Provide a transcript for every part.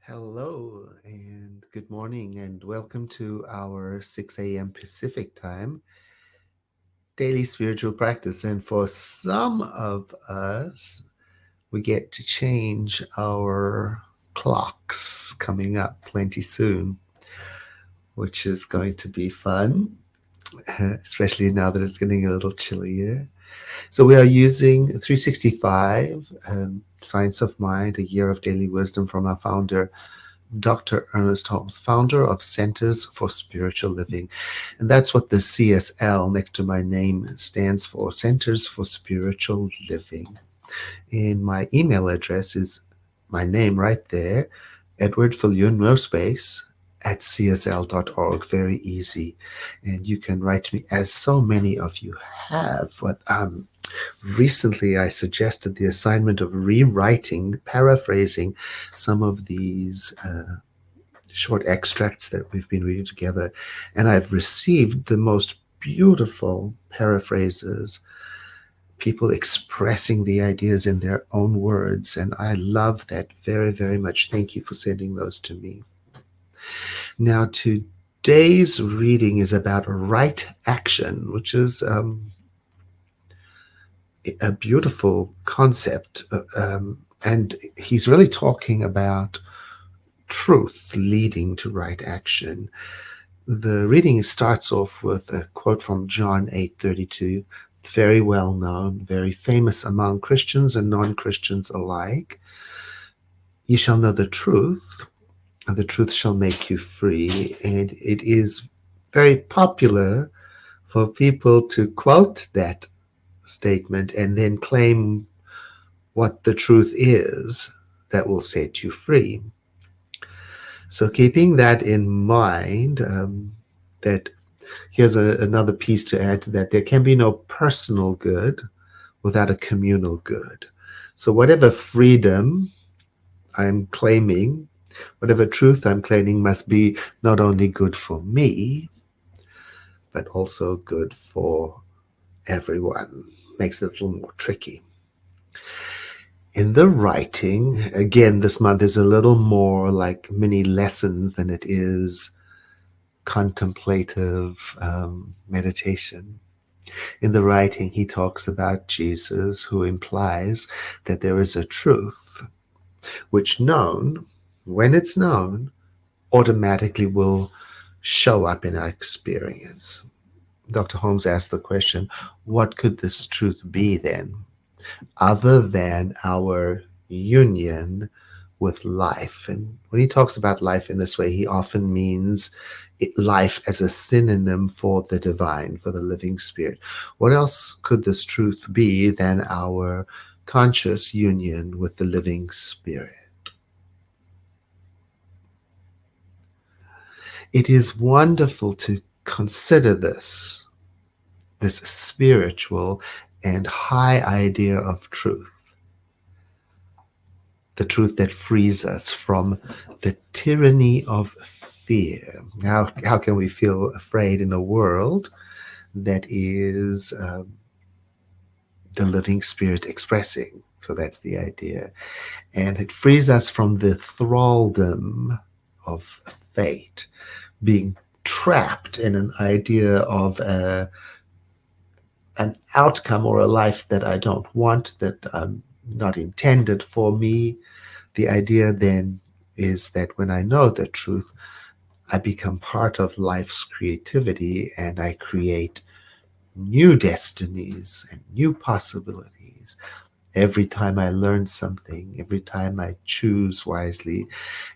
Hello and good morning, and welcome to our 6 a.m. Pacific time daily spiritual practice. And for some of us, we get to change our clocks coming up plenty soon, which is going to be fun, especially now that it's getting a little chillier. So, we are using 365 Science of Mind, a year of daily wisdom from our founder, Dr. Ernest Holmes, founder of Centers for Spiritual Living. And that's what the CSL next to my name stands for, Centers for Spiritual Living. And my email address is my name right there, Edward Fillion, no space, at csl.org. Very easy. And you can write to me, as so many of you have. But recently I suggested the assignment of rewriting, paraphrasing some of these short extracts that we've been reading together. And I've received the most beautiful paraphrases, people expressing the ideas in their own words. And I love that very, very much. Thank you for sending those to me. Now, today's reading is about right action, which is a beautiful concept. And he's really talking about truth leading to right action. The reading starts off with a quote from John 8:32, very well known, very famous among Christians and non-Christians alike. You shall know the truth, and the truth shall make you free. And it is very popular for people to quote that statement and then claim what the truth is that will set you free. So keeping that in mind, that here's another piece to add to that. There can be no personal good without a communal good. So whatever freedom I'm claiming, whatever truth I'm claiming must be not only good for me, but also good for everyone. Makes it a little more tricky. In the writing, again, this month is a little more like mini lessons than it is contemplative meditation. In the writing, he talks about Jesus, who implies that there is a truth which, known, when it's known, automatically will show up in our experience. Dr. Holmes asked the question, what could this truth be then, other than our union with life? And when he talks about life in this way, he often means life as a synonym for the divine, for the living spirit. What else could this truth be than our conscious union with the living spirit? It is wonderful to consider this spiritual and high idea of truth, the truth that frees us from the tyranny of fear. How can we feel afraid in a world that is the living spirit expressing? So that's the idea. And it frees us from the thraldom of fate, being trapped in an idea of an outcome or a life that I don't want, that not intended for me. The idea then is that when I know the truth, I become part of life's creativity and I create new destinies and new possibilities. Every time I learn something, every time I choose wisely,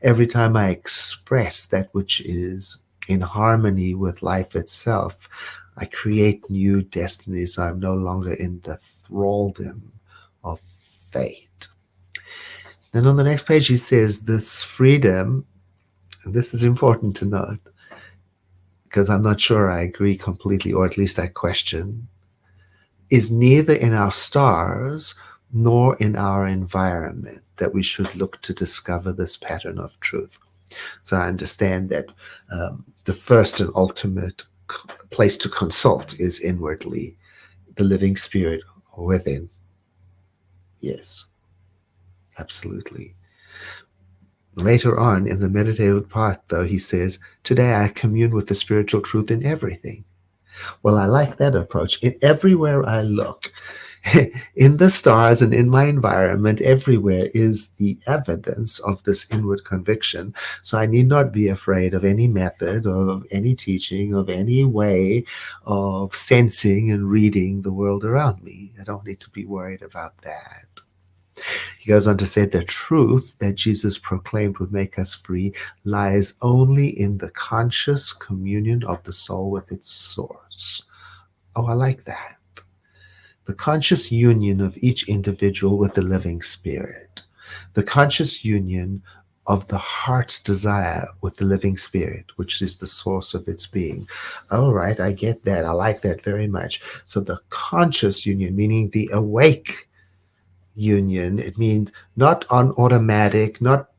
every time I express that which is in harmony with life itself, I create new destinies. I'm no longer in the thraldom of fate. Then on the next page, he says this freedom, and this is important to note, because I'm not sure I agree completely, or at least I question, is neither in our stars nor in our environment that we should look to discover this pattern of truth. So I understand that the first and ultimate place to consult is inwardly, the living spirit within. Yes, absolutely. Later on in the meditative part, though, he says, "Today I commune with the spiritual truth in everything." Well, I like that approach. In everywhere I look, in the stars and in my environment, everywhere is the evidence of this inward conviction. So I need not be afraid of any method, of any teaching, of any way of sensing and reading the world around me. I don't need to be worried about that. He goes on to say the truth that Jesus proclaimed would make us free lies only in the conscious communion of the soul with its source. Oh, I like that. The conscious union of each individual with the living spirit. The conscious union of the heart's desire with the living spirit, which is the source of its being. All right, I get that. I like that very much. So the conscious union, meaning the awake union, it means not on automatic, not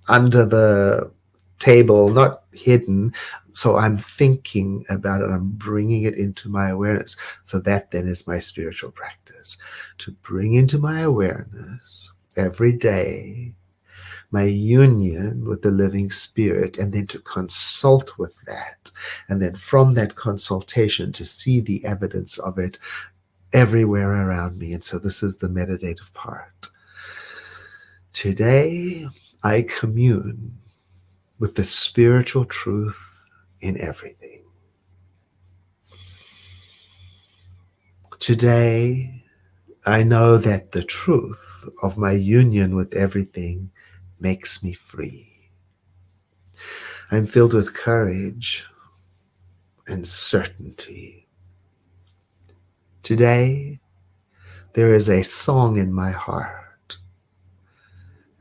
under the table, not hidden. So I'm thinking about it, I'm bringing it into my awareness. So that then is my spiritual practice, to bring into my awareness every day my union with the living spirit, and then to consult with that. And then from that consultation to see the evidence of it everywhere around me. And so this is the meditative part. Today, I commune with the spiritual truth in everything. Today, I know that the truth of my union with everything makes me free. I'm filled with courage and certainty. Today, there is a song in my heart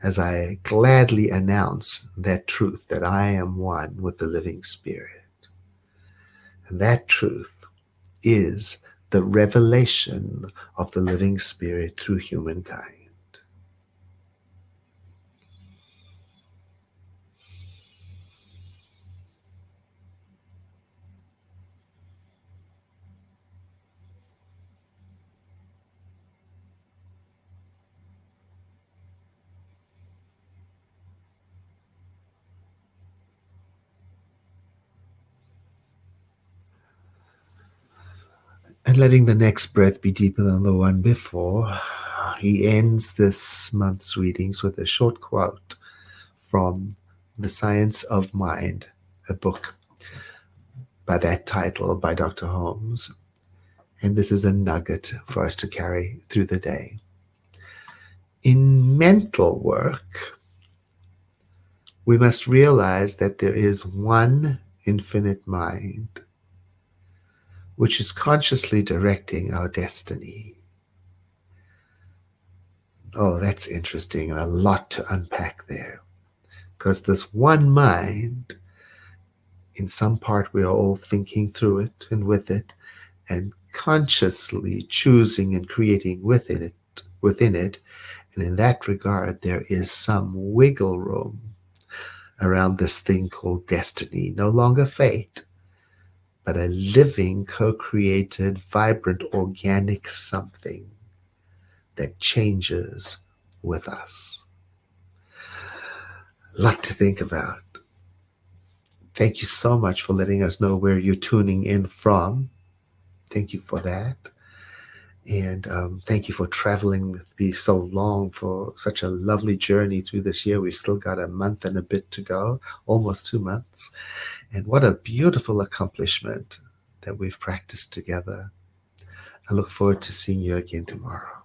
as I gladly announce that truth, that I am one with the living Spirit. And that truth is the revelation of the living Spirit through humankind. And letting the next breath be deeper than the one before, he ends this month's readings with a short quote from The Science of Mind, a book by that title by Dr. Holmes. And this is a nugget for us to carry through the day. In mental work, we must realize that there is one infinite mind which is consciously directing our destiny. Oh, that's interesting, and a lot to unpack there. Because this one mind, in some part we are all thinking through it and with it, and consciously choosing and creating within it. And in that regard, there is some wiggle room around this thing called destiny. No longer fate, but a living, co-created, vibrant, organic something that changes with us. A lot to think about. Thank you so much for letting us know where you're tuning in from. Thank you for that. And thank you for traveling with me so long, for such a lovely journey through this year. We've still got a month and a bit to go, almost 2 months. And what a beautiful accomplishment that we've practiced together. I look forward to seeing you again tomorrow.